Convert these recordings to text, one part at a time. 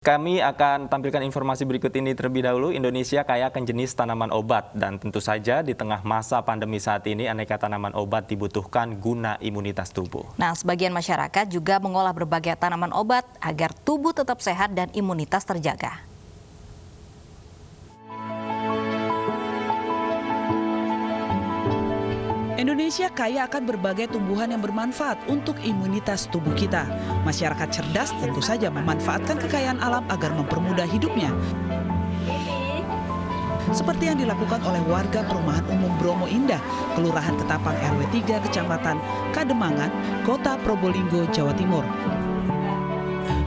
Kami akan tampilkan informasi berikut ini terlebih dahulu. Indonesia kaya akan jenis tanaman obat dan tentu saja di tengah masa pandemi saat ini aneka tanaman obat dibutuhkan guna imunitas tubuh. Nah, sebagian masyarakat juga mengolah berbagai tanaman obat agar tubuh tetap sehat dan imunitas terjaga. Indonesia kaya akan berbagai tumbuhan yang bermanfaat untuk imunitas tubuh kita. Masyarakat cerdas tentu saja memanfaatkan kekayaan alam agar mempermudah hidupnya. Seperti yang dilakukan oleh warga Perumahan Umum Bromo Indah, Kelurahan Ketapang RW 3, Kecamatan Kademangan, Kota Probolinggo, Jawa Timur.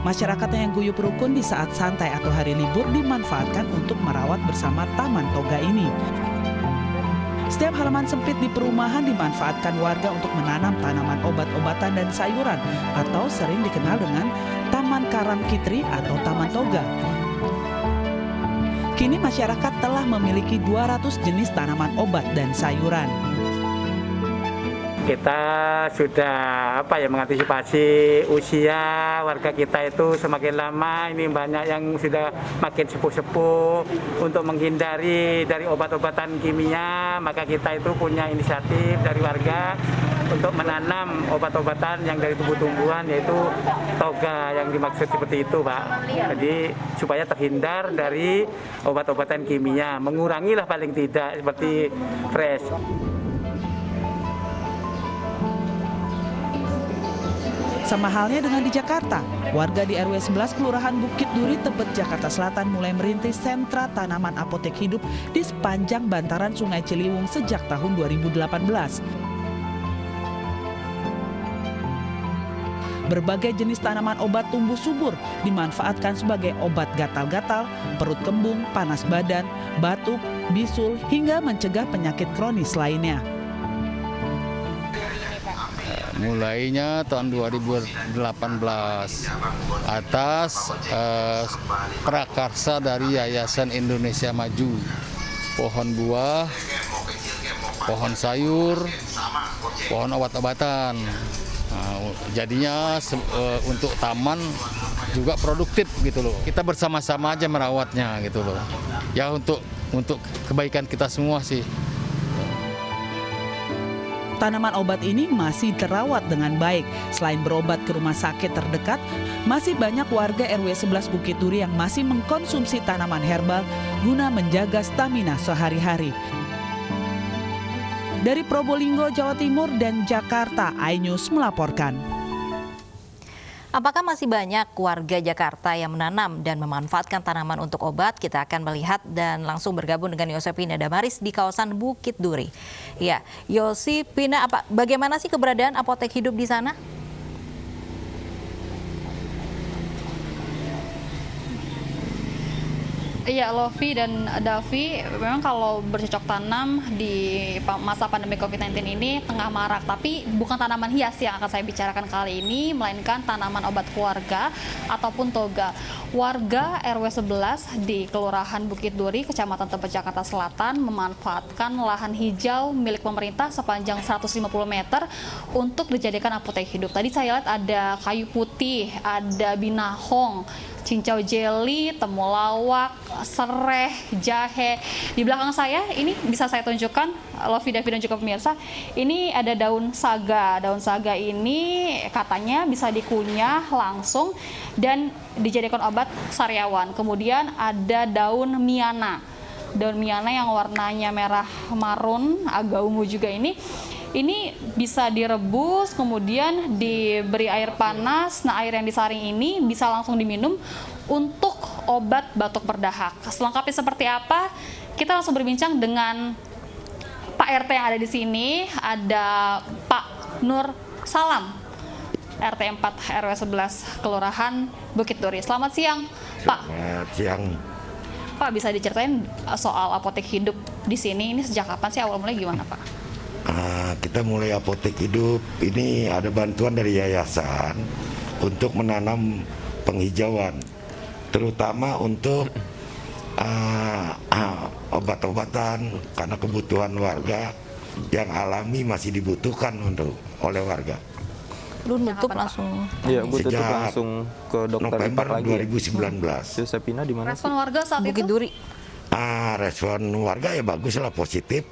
Masyarakatnya yang guyup rukun di saat santai atau hari libur dimanfaatkan untuk merawat bersama Taman Toga ini. Setiap halaman sempit di perumahan dimanfaatkan warga untuk menanam tanaman obat-obatan dan sayuran atau sering dikenal dengan Taman Karangkitri atau Taman Toga. Kini masyarakat telah memiliki 200 jenis tanaman obat dan sayuran. Kita sudah mengantisipasi usia warga kita itu semakin lama, ini banyak yang sudah makin sepuh-sepuh. Untuk menghindari dari obat-obatan kimia, maka kita itu punya inisiatif dari warga untuk menanam obat-obatan yang dari tumbuh-tumbuhan, yaitu toga yang dimaksud seperti itu, Pak. Jadi supaya terhindar dari obat-obatan kimia, mengurangilah paling tidak seperti fresh. Sama halnya dengan di Jakarta, warga di RW 11 Kelurahan Bukit Duri, Tebet, Jakarta Selatan mulai merintis sentra tanaman apotek hidup di sepanjang bantaran Sungai Ciliwung sejak tahun 2018. Berbagai jenis tanaman obat tumbuh subur dimanfaatkan sebagai obat gatal-gatal, perut kembung, panas badan, batuk, bisul, hingga mencegah penyakit kronis lainnya. Mulainya tahun 2018 atas prakarsa dari Yayasan Indonesia Maju, pohon buah, pohon sayur, pohon obat-obatan. Jadinya untuk taman juga produktif gitu loh. Kita bersama-sama aja merawatnya gitu loh. Ya untuk kebaikan kita semua sih. Tanaman obat ini masih terawat dengan baik. Selain berobat ke rumah sakit terdekat, masih banyak warga RW 11 Bukit Duri yang masih mengkonsumsi tanaman herbal guna menjaga stamina sehari-hari. Dari Probolinggo, Jawa Timur dan Jakarta, iNews melaporkan. Apakah masih banyak warga Jakarta yang menanam dan memanfaatkan tanaman untuk obat? Kita akan melihat dan langsung bergabung dengan Yosepina Damaris di kawasan Bukit Duri. Ya, Yosepina, bagaimana sih keberadaan apotek hidup di sana? Iya, Lovi dan Davi, memang kalau bercocok tanam di masa pandemi COVID-19 ini tengah marak, tapi bukan tanaman hias yang akan saya bicarakan kali ini, melainkan tanaman obat keluarga ataupun toga. Warga RW 11 di Kelurahan Bukit Duri, Kecamatan Tebet, Jakarta Selatan memanfaatkan lahan hijau milik pemerintah sepanjang 150 meter untuk dijadikan apotek hidup. Tadi saya lihat ada kayu putih, ada binahong, cincau jeli, temulawak, sereh, jahe. Di belakang saya ini bisa saya tunjukkan, Lovi, Davi dan juga pemirsa, ini ada daun saga. Daun saga ini katanya bisa dikunyah langsung dan dijadikan obat sariawan. Kemudian ada daun miana. Daun miana yang warnanya merah marun, agak ungu juga ini bisa direbus, kemudian diberi air panas. Nah, air yang disaring ini bisa langsung diminum untuk obat batuk berdahak. Selengkapnya seperti apa? Kita langsung berbincang dengan Pak RT yang ada di sini. Ada Pak Nur Salam, RT 4 RW 11 Kelurahan Bukit Duri. Selamat siang, Pak. Selamat siang. Pak, bisa diceritain soal apotek hidup di sini? Ini sejak kapan sih, awal mulai gimana, Pak? Kita mulai apotek hidup ini ada bantuan dari yayasan untuk menanam penghijauan, terutama untuk obat-obatan karena kebutuhan warga yang alami masih dibutuhkan oleh warga. Lu nutup langsung. Iya, gue tutup Sejak langsung ke dokter November Ipak lagi. 2019. Yosepina di mana sih? Respon warga saat Bukit itu? Duri. Respon warga ya bagus lah, positif,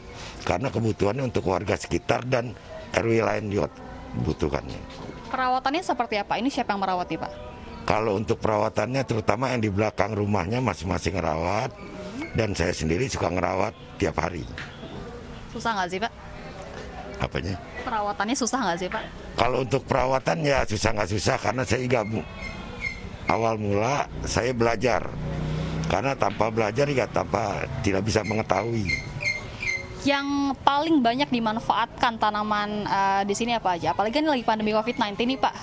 karena kebutuhannya untuk warga sekitar dan RW lain juga butuhkannya. Perawatannya seperti apa? Ini siapa yang merawat nih, Pak? Kalau untuk perawatannya, terutama yang di belakang rumahnya masing-masing ngerawat, dan saya sendiri suka ngerawat tiap hari. Susah nggak sih, Pak? Apanya? Perawatannya susah nggak sih, Pak? Kalau untuk perawatan ya susah nggak susah, karena saya juga awal mula saya belajar, karena tanpa belajar ya tidak bisa mengetahui. Yang paling banyak dimanfaatkan tanaman di sini apa aja? Apalagi kan lagi pandemi COVID-19 nih, Pak.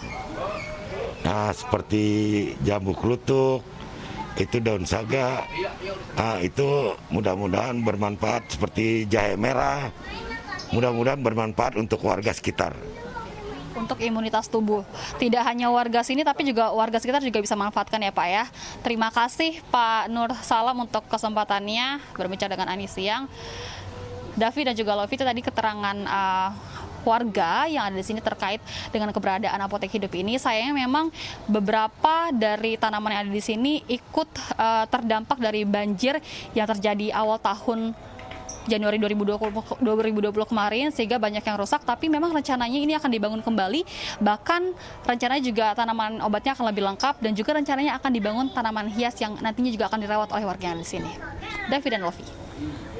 Nah, seperti jambu klutuk, itu daun saga, itu mudah-mudahan bermanfaat. Seperti jahe merah, mudah-mudahan bermanfaat untuk warga sekitar. Untuk imunitas tubuh. Tidak hanya warga sini, tapi juga warga sekitar juga bisa manfaatkan ya, Pak ya. Terima kasih Pak Nur Salam untuk kesempatannya berbicara dengan Ani Siang. Davi dan juga Lovi, itu tadi keterangan warga yang ada di sini terkait dengan keberadaan apotek hidup ini. Sayangnya memang beberapa dari tanaman yang ada di sini ikut terdampak dari banjir yang terjadi awal tahun Januari 2020 kemarin, sehingga banyak yang rusak, tapi memang rencananya ini akan dibangun kembali. Bahkan rencananya juga tanaman obatnya akan lebih lengkap, dan juga rencananya akan dibangun tanaman hias yang nantinya juga akan dirawat oleh warga yang ada di sini. Davi dan Lovi.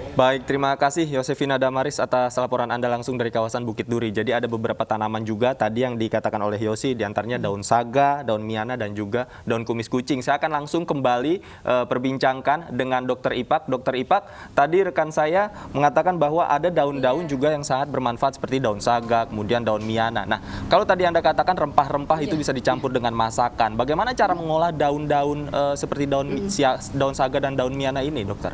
Baik, terima kasih Yosefina Damaris atas laporan Anda langsung dari kawasan Bukit Duri. Jadi ada beberapa tanaman juga tadi yang dikatakan oleh Yosi, diantaranya daun saga, daun miana, dan juga daun kumis kucing. Saya akan langsung kembali perbincangkan dengan Dr. Ipak. Dr. Ipak, tadi rekan saya mengatakan bahwa ada daun-daun juga yang sangat bermanfaat seperti daun saga, kemudian daun miana. Nah, kalau tadi Anda katakan rempah-rempah itu bisa dicampur dengan masakan. Bagaimana cara mengolah daun-daun seperti daun saga dan daun miana ini, dokter?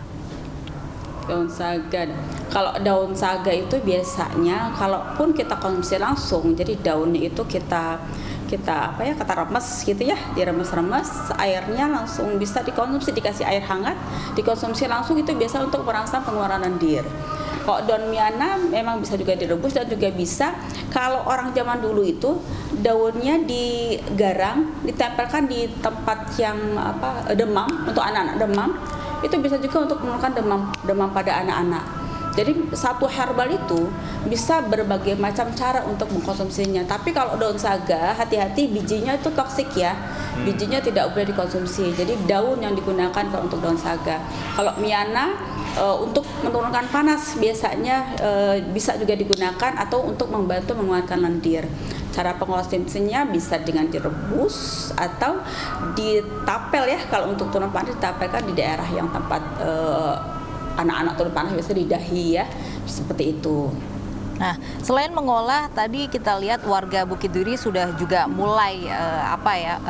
Daun saga. Kalau daun saga itu biasanya kalaupun kita konsumsi langsung, jadi daunnya itu kita remes gitu ya, diremes-remes, airnya langsung bisa dikonsumsi, dikasih air hangat, dikonsumsi langsung, itu biasa untuk merangsang pengeluaran lendir. Kalau daun miana memang bisa juga direbus, dan juga bisa kalau orang zaman dulu itu daunnya digarang, ditempelkan di tempat yang demam, untuk anak-anak demam. Itu bisa juga untuk menurunkan demam pada anak-anak. Jadi satu herbal itu bisa berbagai macam cara untuk mengkonsumsinya. Tapi kalau daun saga, hati-hati, bijinya itu toksik ya. Bijinya tidak boleh dikonsumsi. Jadi daun yang digunakan kalau untuk daun saga. Kalau miana untuk menurunkan panas biasanya bisa juga digunakan, atau untuk membantu menguatkan lendir. Cara pengkonsumsinya bisa dengan direbus atau ditapel ya. Kalau untuk turun panas ditapelkan di daerah yang tempat anak-anak turun panas, biasanya di dahi ya, seperti itu. Nah, selain mengolah, tadi kita lihat warga Bukit Duri sudah juga mulai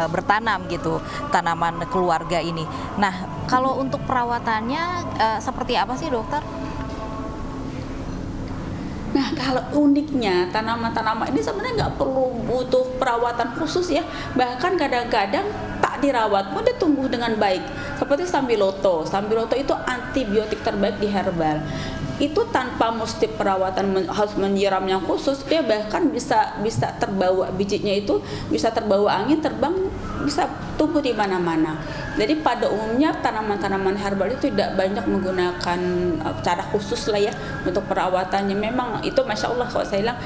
bertanam gitu tanaman keluarga ini. Nah, kalau untuk perawatannya seperti apa sih, dokter? Nah, kalau uniknya tanaman-tanaman ini sebenarnya nggak perlu butuh perawatan khusus ya. Bahkan kadang-kadang tak dirawat pun dia tumbuh dengan baik. Seperti sambiloto. Sambiloto itu antibiotik terbaik di herbal. Itu tanpa mesti perawatan harus menyiram yang khusus, dia bahkan bisa terbawa, bijinya itu bisa terbawa angin, terbang, bisa tumbuh di mana-mana. Jadi pada umumnya tanaman-tanaman herbal itu tidak banyak menggunakan cara khusus lah ya untuk perawatannya. Memang itu Masya Allah, kalau saya bilang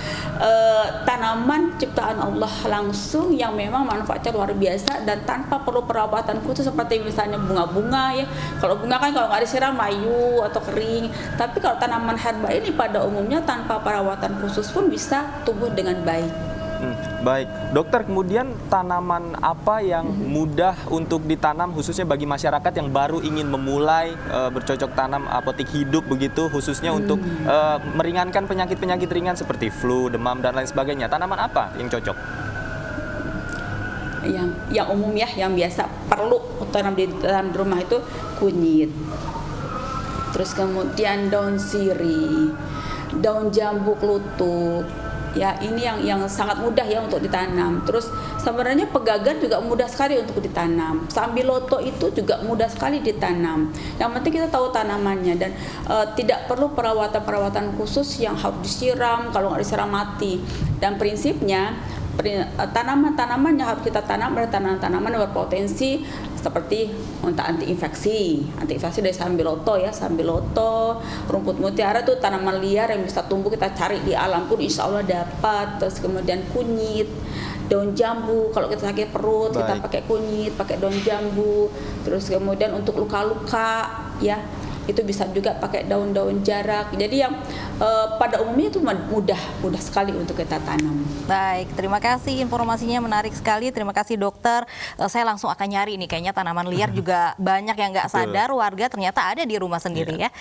tanaman ciptaan Allah langsung yang memang manfaatnya luar biasa dan tanpa perlu perawatan khusus, seperti misalnya bunga-bunga ya. Kalau bunga kan kalau nggak disiram layu atau kering. Tapi kalau tanaman herbal ini pada umumnya tanpa perawatan khusus pun bisa tumbuh dengan baik. Baik, dokter, kemudian tanaman apa yang mudah untuk ditanam khususnya bagi masyarakat yang baru ingin memulai bercocok tanam apotek hidup begitu, khususnya untuk meringankan penyakit-penyakit ringan seperti flu, demam, dan lain sebagainya. Tanaman apa yang cocok? Yang umum ya, yang biasa perlu tanam di dalam rumah itu kunyit. Terus kemudian daun sirih, daun jambu klutuk. Ya, ini yang sangat mudah ya untuk ditanam. Terus sebenarnya pegagan juga mudah sekali untuk ditanam. Sambiloto itu juga mudah sekali ditanam. Yang penting kita tahu tanamannya, dan tidak perlu perawatan khusus yang harus disiram. Kalau nggak disiram mati. Dan prinsipnya tanaman-tanaman yang harus kita tanam adalah tanaman-tanaman yang berpotensi seperti untuk anti-infeksi dari sambiloto ya, sambiloto, rumput mutiara itu tanaman liar yang bisa tumbuh, kita cari di alam pun insya Allah dapat. Terus kemudian kunyit, daun jambu, kalau kita sakit perut kita pakai kunyit, pakai daun jambu. Terus kemudian untuk luka-luka ya, itu bisa juga pakai daun-daun jarak. Jadi yang pada umumnya itu mudah sekali untuk kita tanam. Baik, terima kasih informasinya menarik sekali. Terima kasih dokter. Saya langsung akan nyari ini, kayaknya tanaman liar juga banyak yang nggak sadar warga ternyata ada di rumah sendiri ya.